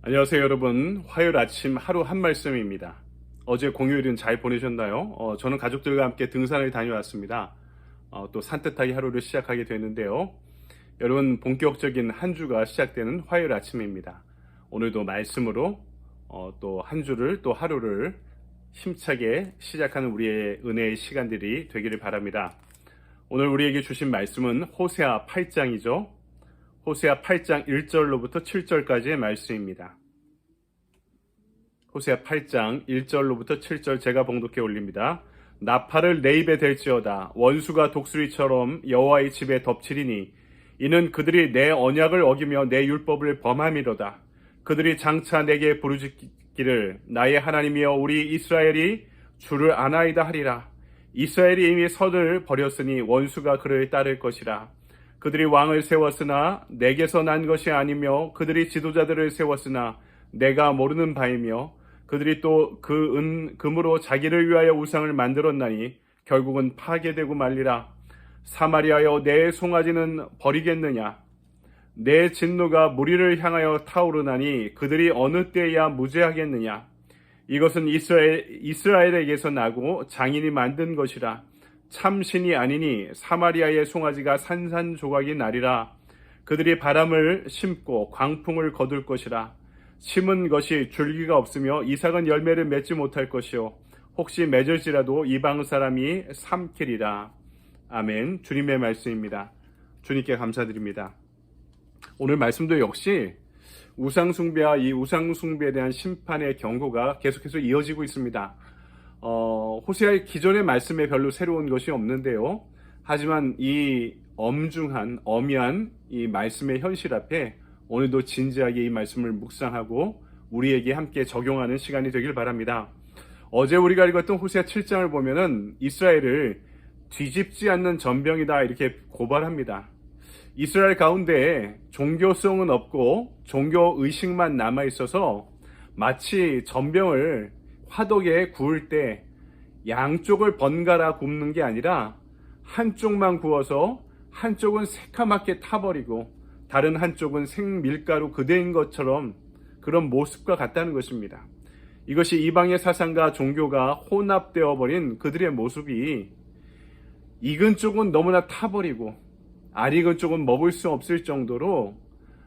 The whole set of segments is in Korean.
안녕하세요 여러분. 화요일 아침 하루 한 말씀입니다. 어제 공휴일은 잘 보내셨나요? 저는 가족들과 함께 등산을 다녀왔습니다. 또 산뜻하게 하루를 시작하게 되는데요. 여러분, 본격적인 한 주가 시작되는 화요일 아침입니다. 오늘도 말씀으로 또 한 주를 또 하루를 힘차게 시작하는 우리의 은혜의 시간들이 되기를 바랍니다. 오늘 우리에게 주신 말씀은 호세아 8장이죠. 호세아 8장 1절로부터 7절까지의 말씀입니다. 호세아 8장 1절로부터 7절 제가 봉독해 올립니다. 나팔을 내 입에 댈지어다. 원수가 독수리처럼 여호와의 집에 덮치리니 이는 그들이 내 언약을 어기며 내 율법을 범함이로다. 그들이 장차 내게 부르짖기를 나의 하나님이여 우리 이스라엘이 주를 아나이다 하리라. 이스라엘이 이미 선을 버렸으니 원수가 그를 따를 것이라. 그들이 왕을 세웠으나 내게서 난 것이 아니며 그들이 지도자들을 세웠으나 내가 모르는 바이며 그들이 또 금으로 자기를 위하여 우상을 만들었나니 결국은 파괴되고 말리라. 사마리아여 내 송아지는 버리겠느냐? 내 진노가 무리를 향하여 타오르나니 그들이 어느 때야 무죄하겠느냐? 이것은 이스라엘에게서 나고 장인이 만든 것이라. 참신이 아니니 사마리아의 송아지가 산산조각이 나리라. 그들이 바람을 심고 광풍을 거둘 것이라. 심은 것이 줄기가 없으며 이삭은 열매를 맺지 못할 것이요 혹시 맺을지라도 이방 사람이 삼키리라. 아멘. 주님의 말씀입니다. 주님께 감사드립니다. 오늘 말씀도 역시 우상숭배와 이 우상숭배에 대한 심판의 경고가 계속해서 이어지고 있습니다. 호세아의 기존의 말씀에 별로 새로운 것이 없는데요. 하지만 이 엄미한 이 말씀의 현실 앞에 오늘도 진지하게 이 말씀을 묵상하고 우리에게 함께 적용하는 시간이 되길 바랍니다. 어제 우리가 읽었던 호세아 7장을 보면은 이스라엘을 뒤집지 않는 전병이다 이렇게 고발합니다. 이스라엘 가운데 종교성은 없고 종교의식만 남아있어서 마치 전병을 화덕에 구울 때 양쪽을 번갈아 굽는 게 아니라 한쪽만 구워서 한쪽은 새카맣게 타버리고 다른 한쪽은 생밀가루 그대인 것처럼 그런 모습과 같다는 것입니다. 이것이 이방의 사상과 종교가 혼합되어 버린 그들의 모습이 익은 쪽은 너무나 타버리고 안 익은 쪽은 먹을 수 없을 정도로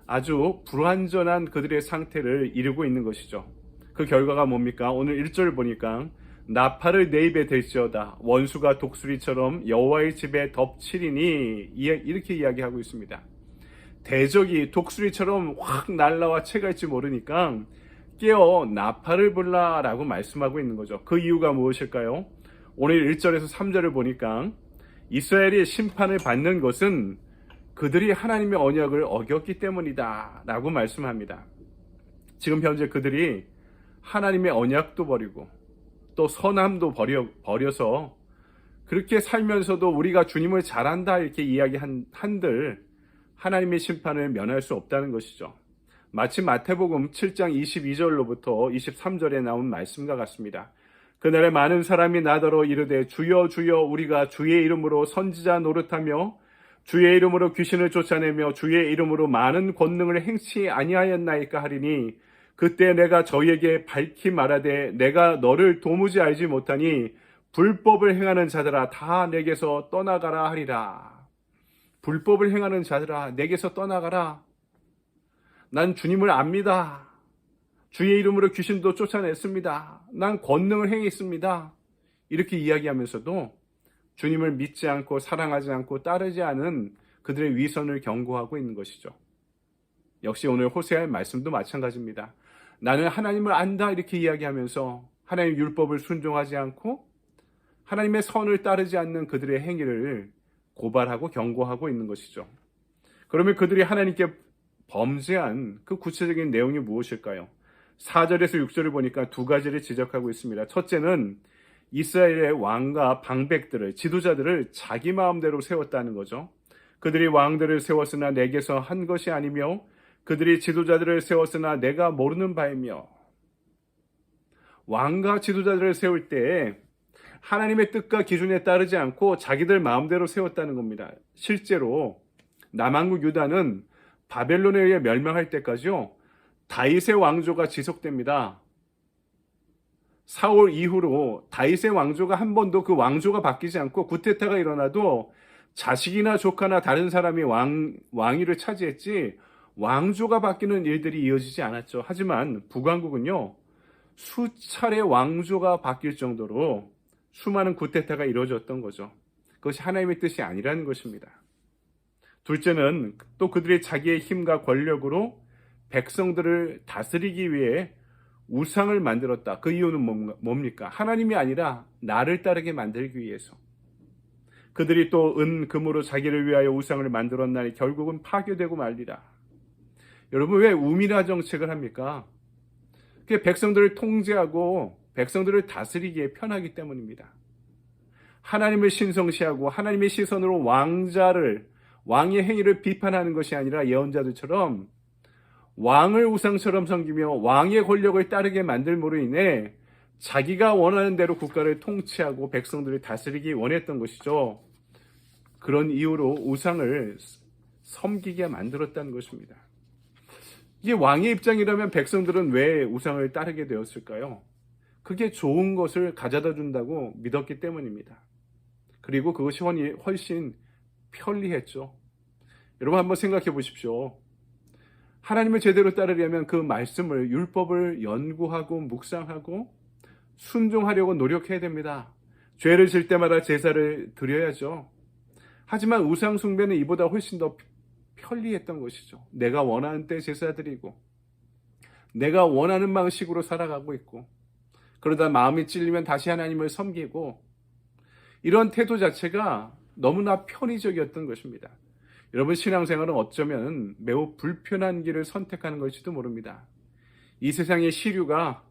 아주 불완전한 그들의 상태를 이루고 있는 것이죠. 그 결과가 뭡니까? 오늘 1절 보니까 나팔을 내 입에 댈지어다. 원수가 독수리처럼 여호와의 집에 덮치리니 이렇게 이야기하고 있습니다. 대적이 독수리처럼 확 날라와 채갈지 모르니까 깨어 나팔을 불라라고 말씀하고 있는 거죠. 그 이유가 무엇일까요? 오늘 1절에서 3절을 보니까 이스라엘이 심판을 받는 것은 그들이 하나님의 언약을 어겼기 때문이다 라고 말씀합니다. 지금 현재 그들이 하나님의 언약도 버리고 또 선함도 버려서 그렇게 살면서도 우리가 주님을 잘한다 이렇게 이야기한들 하나님의 심판을 면할 수 없다는 것이죠. 마치 마태복음 7장 22절로부터 23절에 나온 말씀과 같습니다. 그날에 많은 사람이 나더러 이르되 주여 주여 우리가 주의 이름으로 선지자 노릇하며 주의 이름으로 귀신을 쫓아내며 주의 이름으로 많은 권능을 행치 아니하였나이까 하리니 그때 내가 저희에게 밝히 말하되 내가 너를 도무지 알지 못하니 불법을 행하는 자들아 다 내게서 떠나가라 하리라. 불법을 행하는 자들아 내게서 떠나가라. 난 주님을 압니다. 주의 이름으로 귀신도 쫓아냈습니다. 난 권능을 행했습니다. 이렇게 이야기하면서도 주님을 믿지 않고 사랑하지 않고 따르지 않은 그들의 위선을 경고하고 있는 것이죠. 역시 오늘 호세아의 말씀도 마찬가지입니다. 나는 하나님을 안다 이렇게 이야기하면서 하나님의 율법을 순종하지 않고 하나님의 선을 따르지 않는 그들의 행위를 고발하고 경고하고 있는 것이죠. 그러면 그들이 하나님께 범죄한 그 구체적인 내용이 무엇일까요? 4절에서 6절을 보니까 두 가지를 지적하고 있습니다. 첫째는 이스라엘의 왕과 방백들을, 지도자들을 자기 마음대로 세웠다는 거죠. 그들이 왕들을 세웠으나 내게서 한 것이 아니며 그들이 지도자들을 세웠으나 내가 모르는 바이며. 왕과 지도자들을 세울 때 하나님의 뜻과 기준에 따르지 않고 자기들 마음대로 세웠다는 겁니다. 실제로 남한국 유다는 바벨론에 의해 멸망할 때까지요 다윗의 왕조가 지속됩니다. 사울 이후로 다윗의 왕조가 한 번도 그 왕조가 바뀌지 않고 구테타가 일어나도 자식이나 조카나 다른 사람이 왕위를 차지했지 왕조가 바뀌는 일들이 이어지지 않았죠. 하지만 북왕국은요, 수차례 왕조가 바뀔 정도로 수많은 구테타가 이루어졌던 거죠. 그것이 하나님의 뜻이 아니라는 것입니다. 둘째는 또 그들이 자기의 힘과 권력으로 백성들을 다스리기 위해 우상을 만들었다. 그 이유는 뭡니까? 하나님이 아니라 나를 따르게 만들기 위해서. 그들이 또 은, 금으로 자기를 위하여 우상을 만들었나니 결국은 파괴되고 말리라. 여러분, 왜 우미라 정책을 합니까? 그게 백성들을 통제하고 백성들을 다스리기에 편하기 때문입니다. 하나님을 신성시하고 하나님의 시선으로 왕의 행위를 비판하는 것이 아니라 예언자들처럼 왕을 우상처럼 섬기며 왕의 권력을 따르게 만들므로 인해 자기가 원하는 대로 국가를 통치하고 백성들을 다스리기 원했던 것이죠. 그런 이유로 우상을 섬기게 만들었다는 것입니다. 이게 왕의 입장이라면 백성들은 왜 우상을 따르게 되었을까요? 그게 좋은 것을 가져다 준다고 믿었기 때문입니다. 그리고 그것이 훨씬 편리했죠. 여러분 한번 생각해 보십시오. 하나님을 제대로 따르려면 그 말씀을, 율법을 연구하고 묵상하고 순종하려고 노력해야 됩니다. 죄를 질 때마다 제사를 드려야죠. 하지만 우상 숭배는 이보다 훨씬 더 편리했던 것이죠. 내가 원하는 때 제사 드리고 내가 원하는 방식으로 살아가고 있고 그러다 마음이 찔리면 다시 하나님을 섬기고 이런 태도 자체가 너무나 편의적이었던 것입니다. 여러분, 신앙생활은 어쩌면 매우 불편한 길을 선택하는 것일지도 모릅니다. 이 세상의 시류가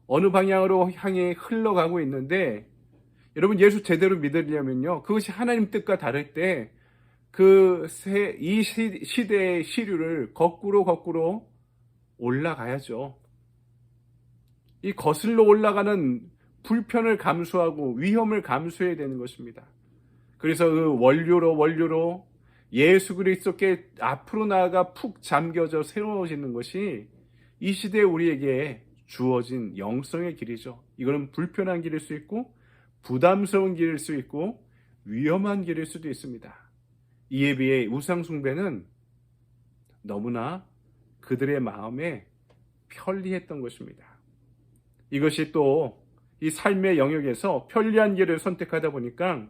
어느 방향으로 향해 흘러가고 있는데 여러분, 예수 제대로 믿으려면요, 그것이 하나님 뜻과 다를 때 이 시대의 시류를 거꾸로 올라가야죠. 이 거슬러 올라가는 불편을 감수하고 위험을 감수해야 되는 것입니다. 그래서 그 원료로 예수 그리스도께 앞으로 나아가 푹 잠겨져 세워지는 것이 이 시대에 우리에게 주어진 영성의 길이죠. 이거는 불편한 길일 수 있고 부담스러운 길일 수 있고 위험한 길일 수도 있습니다. 이에 비해 우상 숭배는 너무나 그들의 마음에 편리했던 것입니다. 이것이 또 이 삶의 영역에서 편리한 길을 선택하다 보니까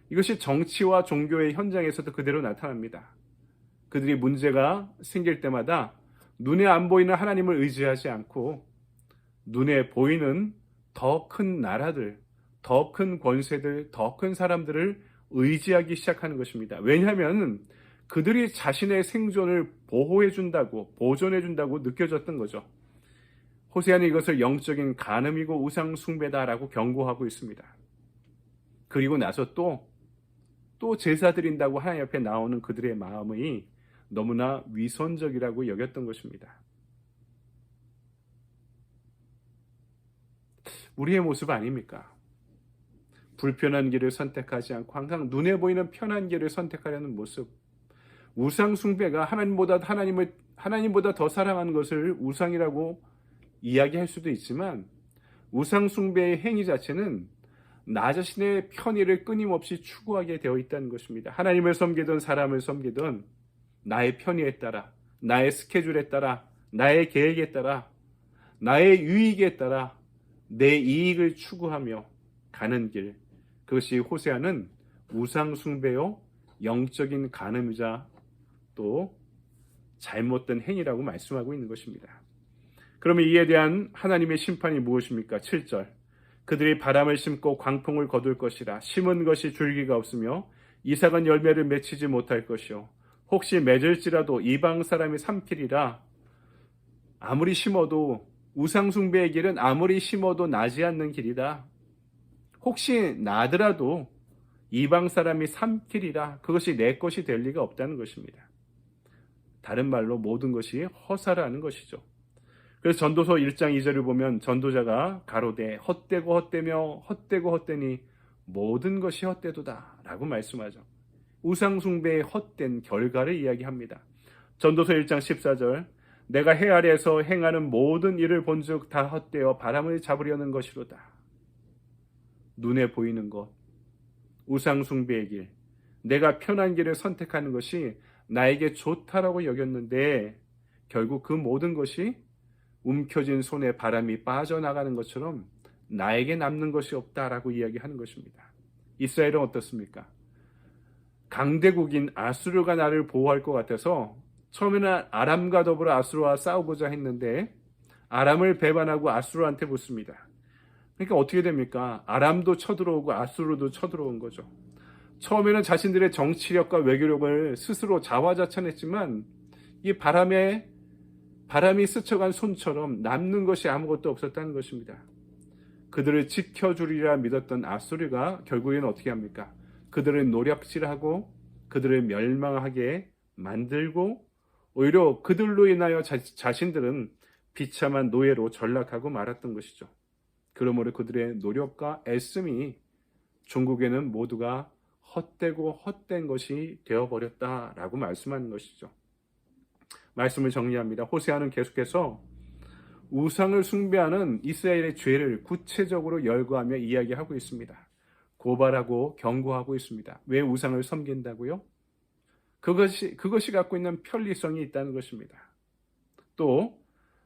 이것이 정치와 종교의 현장에서도 그대로 나타납니다. 그들이 문제가 생길 때마다 눈에 안 보이는 하나님을 의지하지 않고 눈에 보이는 더 큰 나라들, 더 큰 권세들, 더 큰 사람들을 의지하기 시작하는 것입니다. 왜냐하면 그들이 자신의 생존을 보호해준다고, 보존해준다고 느껴졌던 거죠. 호세아는 이것을 영적인 간음이고 우상 숭배다라고 경고하고 있습니다. 그리고 나서 또 제사 드린다고 하나님 앞에 나오는 그들의 마음이 너무나 위선적이라고 여겼던 것입니다. 우리의 모습 아닙니까? 불편한 길을 선택하지 않고 항상 눈에 보이는 편한 길을 선택하려는 모습. 우상 숭배가 하나님보다 더 사랑하는 것을 우상이라고 이야기할 수도 있지만 우상 숭배의 행위 자체는 나 자신의 편의를 끊임없이 추구하게 되어 있다는 것입니다. 하나님을 섬기든 사람을 섬기든 나의 편의에 따라, 나의 스케줄에 따라, 나의 계획에 따라, 나의 유익에 따라 내 이익을 추구하며 가는 길, 그것이 호세아는 우상 숭배요 영적인 간음이자 또 잘못된 행위라고 말씀하고 있는 것입니다. 그러면 이에 대한 하나님의 심판이 무엇입니까? 7절. 그들이 바람을 심고 광풍을 거둘 것이라. 심은 것이 줄기가 없으며 이삭은 열매를 맺히지 못할 것이요. 혹시 맺을지라도 이방 사람이 삼키리라. 아무리 심어도 우상 숭배의 길은 아무리 심어도 나지 않는 길이다. 혹시 나더라도 이방 사람이 삼키리라. 그것이 내 것이 될 리가 없다는 것입니다. 다른 말로 모든 것이 허사라는 것이죠. 그래서 전도서 1장 2절을 보면 전도자가 가로되 헛되고 헛되며 헛되고 헛되니 모든 것이 헛되도다 라고 말씀하죠. 우상 숭배의 헛된 결과를 이야기합니다. 전도서 1장 14절 내가 해 아래에서 행하는 모든 일을 본즉 다 헛되어 바람을 잡으려는 것이로다. 눈에 보이는 것, 우상 숭배의 길, 내가 편한 길을 선택하는 것이 나에게 좋다라고 여겼는데 결국 그 모든 것이 움켜진 손에 바람이 빠져나가는 것처럼 나에게 남는 것이 없다라고 이야기하는 것입니다. 이스라엘은 어떻습니까? 강대국인 아수르가 나를 보호할 것 같아서 처음에는 아람과 더불어 아수르와 싸우고자 했는데 아람을 배반하고 아수르한테 붙습니다. 그러니까 어떻게 됩니까? 아람도 쳐들어오고 아수르도 쳐들어온 거죠. 처음에는 자신들의 정치력과 외교력을 스스로 자화자찬했지만 이 바람이 스쳐간 손처럼 남는 것이 아무것도 없었다는 것입니다. 그들을 지켜주리라 믿었던 아수르가 결국에는 어떻게 합니까? 그들을 노략질하고 그들을 멸망하게 만들고 오히려 그들로 인하여 자신들은 비참한 노예로 전락하고 말았던 것이죠. 그러므로 그들의 노력과 애씀이 종국에는 모두가 헛되고 헛된 것이 되어버렸다라고 말씀하는 것이죠. 말씀을 정리합니다. 호세아는 계속해서 우상을 숭배하는 이스라엘의 죄를 구체적으로 열거하며 이야기하고 있습니다. 고발하고 경고하고 있습니다. 왜 우상을 섬긴다고요? 그것이 갖고 있는 편리성이 있다는 것입니다. 또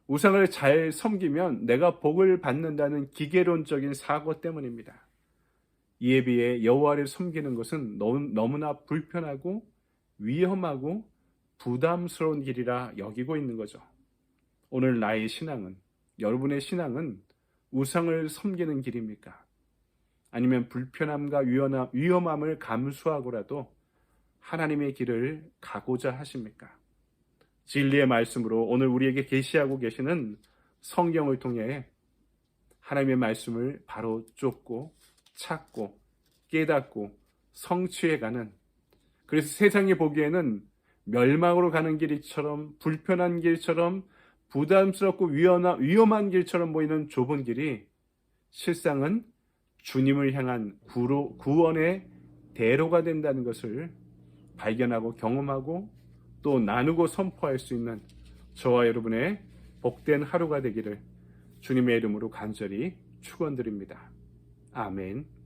우상을 잘 섬기면 내가 복을 받는다는 기계론적인 사고 때문입니다. 이에 비해 여호와를 섬기는 것은 너무나 불편하고 위험하고 부담스러운 길이라 여기고 있는 거죠. 오늘 나의 신앙은, 여러분의 신앙은 우상을 섬기는 길입니까? 아니면 불편함과 위험함을 감수하고라도 하나님의 길을 가고자 하십니까? 진리의 말씀으로 오늘 우리에게 계시하고 계시는 성경을 통해 하나님의 말씀을 바로 쫓고 찾고 깨닫고 성취해가는, 그래서 세상이 보기에는 멸망으로 가는 길처럼 불편한 길처럼 부담스럽고 위험한 길처럼 보이는 좁은 길이 실상은 주님을 향한 구원의 대로가 된다는 것을 발견하고 경험하고 또 나누고 선포할 수 있는 저와 여러분의 복된 하루가 되기를 주님의 이름으로 간절히 축원드립니다. 아멘.